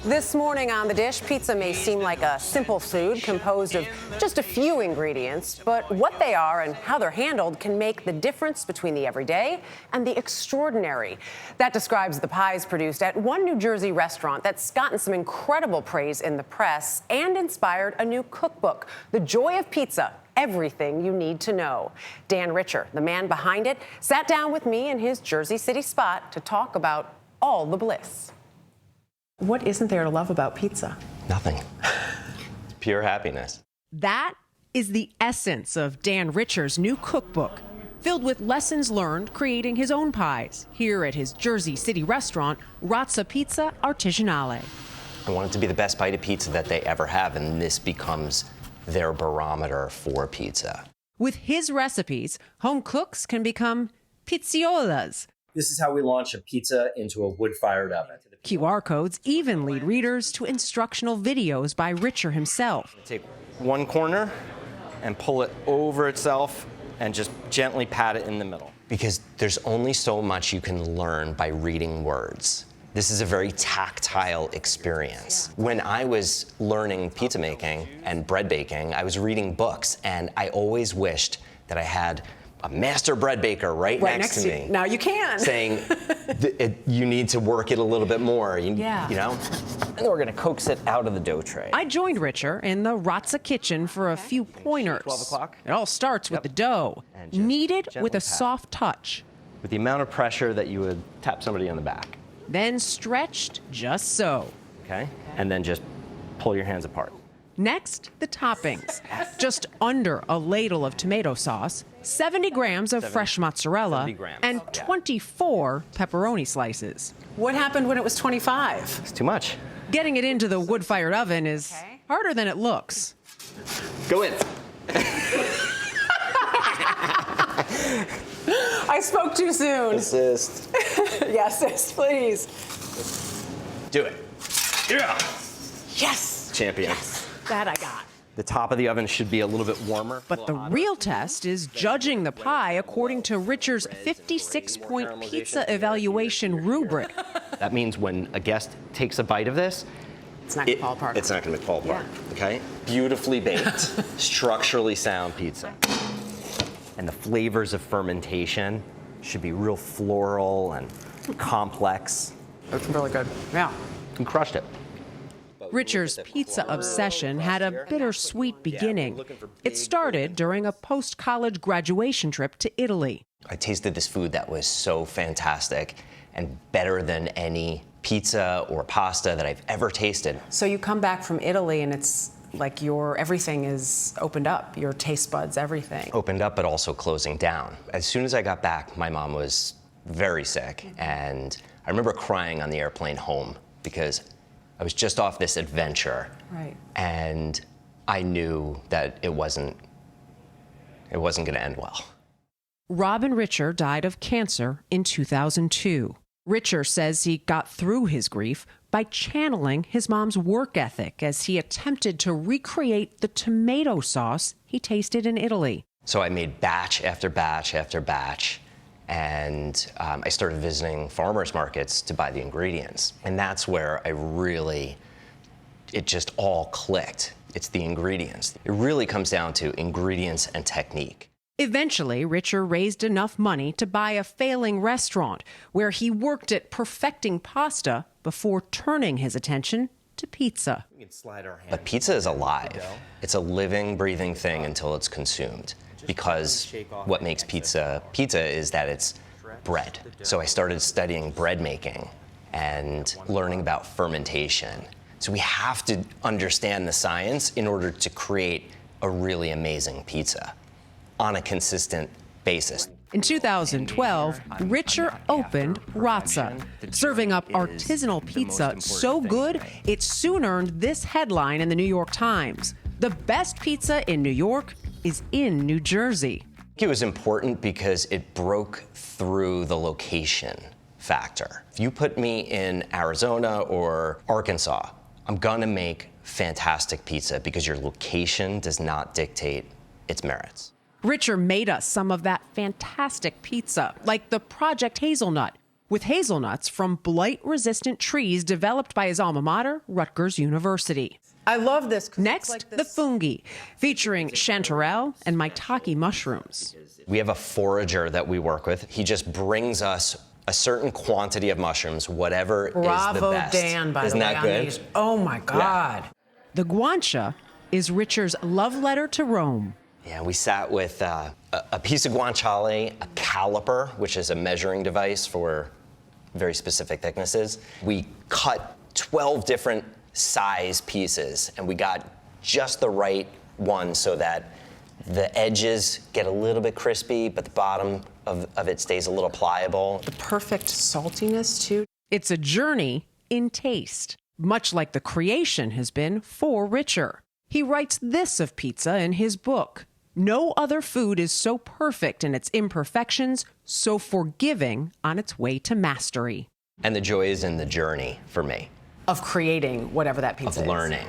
This morning on The Dish, pizza may seem like a simple food composed of just a few ingredients, but what they are and how they're handled can make the difference between the everyday and the extraordinary. That describes the pies produced at one New Jersey restaurant that's gotten some incredible praise in the press and inspired a new cookbook, The Joy of Pizza: Everything You Need to Know. Dan Richer, the man behind it, sat down with me in his Jersey City spot to talk about all the bliss. What isn't there to love about pizza? Nothing. It's pure happiness. That is the essence of Dan Richer's new cookbook, filled with lessons learned creating his own pies here at his Jersey City restaurant, Razza Pizza Artigianale. I want it to be the best bite of pizza that they ever have, and this becomes their barometer for pizza. With his recipes, home cooks can become pizziolas. This is how we launch a pizza into a wood-fired oven. QR codes even lead readers to instructional videos by Richer himself. Take one corner and pull it over itself and just gently pat it in the middle. Because there's only so much you can learn by reading words. This is a very tactile experience. When I was learning pizza making and bread baking, I was reading books, and I always wished that I had a master bread baker right next to me. Now you can. Saying, you need to work it a little bit more, you know? And then we're gonna coax it out of the dough tray. I joined Richer in the Razza kitchen for a few pointers. 12 o'clock. It all starts with the dough, kneaded with a soft touch. With the amount of pressure that you would tap somebody on the back. Then stretched just so. Okay? And then just pull your hands apart. Next, the toppings. Just under a ladle of tomato sauce, 70 grams of fresh mozzarella, and 24 pepperoni slices. What happened when it was 25? It's too much. Getting it into the wood-fired oven is harder than it looks. Go in. I spoke too soon. Assist. Yes, assist, please. Do it. Yeah. Yes. Champion. Yes. That I got. The top of the oven should be a little bit warmer. But the real test is judging the pie according to Richer's 56-point pizza evaluation rubric. That means when a guest takes a bite of this, it's not going to fall apart. It's not going to fall apart, okay? Beautifully baked, structurally sound pizza. And the flavors of fermentation should be real floral and complex. That's really good. Yeah. You crushed it. Richer's pizza obsession had a bittersweet beginning. It started during a post-college graduation trip to Italy. I tasted this food that was so fantastic and better than any pizza or pasta that I've ever tasted. So you come back from Italy and it's like everything is opened up, your taste buds, everything. Opened up, but also closing down. As soon as I got back, my mom was very sick, and I remember crying on the airplane home because I was just off this adventure, and I knew that it wasn't going to end well. Robin Richer died of cancer in 2002. Richer says he got through his grief by channeling his mom's work ethic as he attempted to recreate the tomato sauce he tasted in Italy. So I made batch after batch after batch, and I started visiting farmers markets to buy the ingredients. And that's where it just all clicked. It's the ingredients. It really comes down to ingredients and technique. Eventually, Richer raised enough money to buy a failing restaurant where he worked at perfecting pasta before turning his attention to pizza. But pizza is alive. It's a living, breathing thing until it's consumed. Because what makes pizza is that it's bread. So I started studying bread making and learning about fermentation. So we have to understand the science in order to create a really amazing pizza on a consistent basis. In 2012, Richer opened Razza, serving up artisanal pizza so good it soon earned this headline in the New York Times: "The best pizza in New York is in New Jersey." It was important because it broke through the location factor. If you put me in Arizona or Arkansas, I'm gonna make fantastic pizza because your location does not dictate its merits. Richer made us some of that fantastic pizza, like the Project Hazelnut, with hazelnuts from blight-resistant trees developed by his alma mater, Rutgers University. I love this. Next, the fungi, featuring chanterelle and maitake mushrooms. We have a forager that we work with. He just brings us a certain quantity of mushrooms, whatever is the best. Bravo, Dan, by Isn't the way, that on good? these. Oh, my God. The guancia is Richard's love letter to Rome. Yeah, we sat with a piece of guanciale, a caliper, which is a measuring device for very specific thicknesses. We cut 12 different size pieces, and we got just the right one so that the edges get a little bit crispy, but the bottom of it stays a little pliable. The perfect saltiness, too. It's a journey in taste, much like the creation has been for Richard. He writes this of pizza in his book. No other food is so perfect in its imperfections, so forgiving on its way to mastery. And the joy is in the journey for me. Of creating whatever that pizza is. Of learning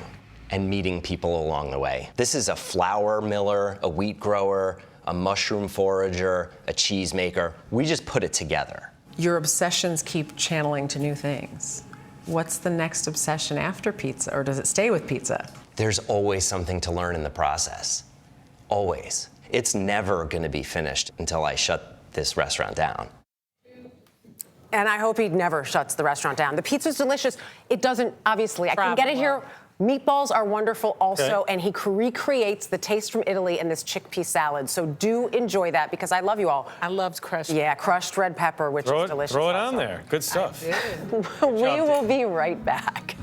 and meeting people along the way. This is a flour miller, a wheat grower, a mushroom forager, a cheese maker. We just put it together. Your obsessions keep channeling to new things. What's the next obsession after pizza, or does it stay with pizza? There's always something to learn in the process. Always. It's never going to be finished until I shut this restaurant down. And I hope he never shuts the restaurant down. The pizza's delicious. It doesn't, obviously, I can get it here. Meatballs are wonderful also, and he recreates the taste from Italy in this chickpea salad. So do enjoy that, because I love you all. I loved crushed. Yeah, crushed red pepper, which is delicious. Throw it also. on there. Good stuff. We will be right back.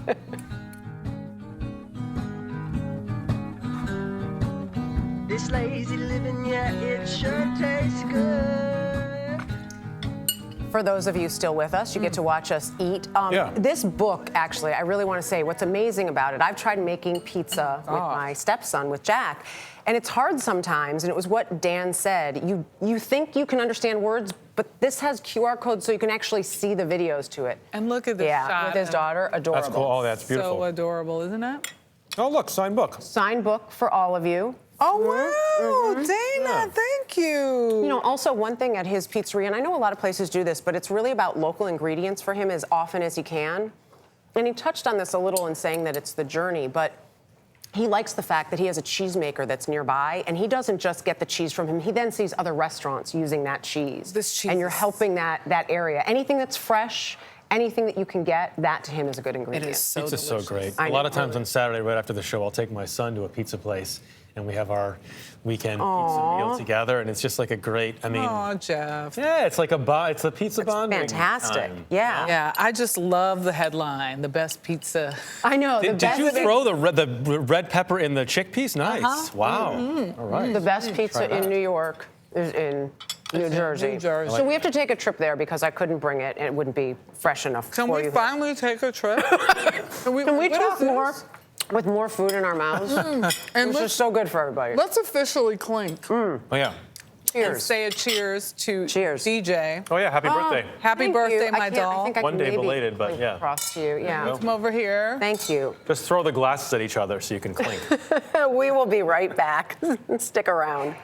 This lazy living, yeah, it sure tastes good. For those of you still with us, you get to watch us eat. Yeah. This book, actually, I really want to say what's amazing about it. I've tried making pizza with my stepson, with Jack, and it's hard sometimes. And it was what Dan said. You think you can understand words, but this has QR codes so you can actually see the videos to it. And look at this shot. With his daughter, adorable. That's cool. Oh, that's beautiful. So adorable, isn't it? Oh, look, signed book. Signed book for all of you. Oh, wow, Dana, thank you. You know, also one thing at his pizzeria, and I know a lot of places do this, but it's really about local ingredients for him as often as he can. And he touched on this a little in saying that it's the journey, but he likes the fact that he has a cheesemaker that's nearby, and he doesn't just get the cheese from him. He then sees other restaurants using that cheese. This cheese. And you're helping that area. Anything that's fresh, anything that you can get, that to him is a good ingredient. It is so Pizza's delicious. so great. I A lot know. of times on Saturday, right after the show, I'll take my son to a pizza place, and we have our weekend pizza meal together, and it's just like a great, I mean... Oh, Jeff. Yeah, it's like it's a pizza bonding Fantastic. time. Yeah. Yeah, I just love the headline, the best pizza. I know. Did you throw the red pepper in the chickpeas? Nice. Wow. All right. The best pizza in New York is in New Jersey. New Jersey. So we have to take a trip there because I couldn't bring it and it wouldn't be fresh enough Can for we you. finally take a trip? Can we Can we what talk is this? more with more food in our mouths? And It's just so good for everybody. let's officially clink. Oh, yeah. And Cheers. say a cheers to Cheers. DJ. Oh, yeah, happy birthday. Happy Thank birthday, you. my I doll. think I One can day maybe belated, but clink yeah. across to you. Yeah. Come over here. Thank you. Just throw the glasses at each other so you can clink. We will be right back. Stick around.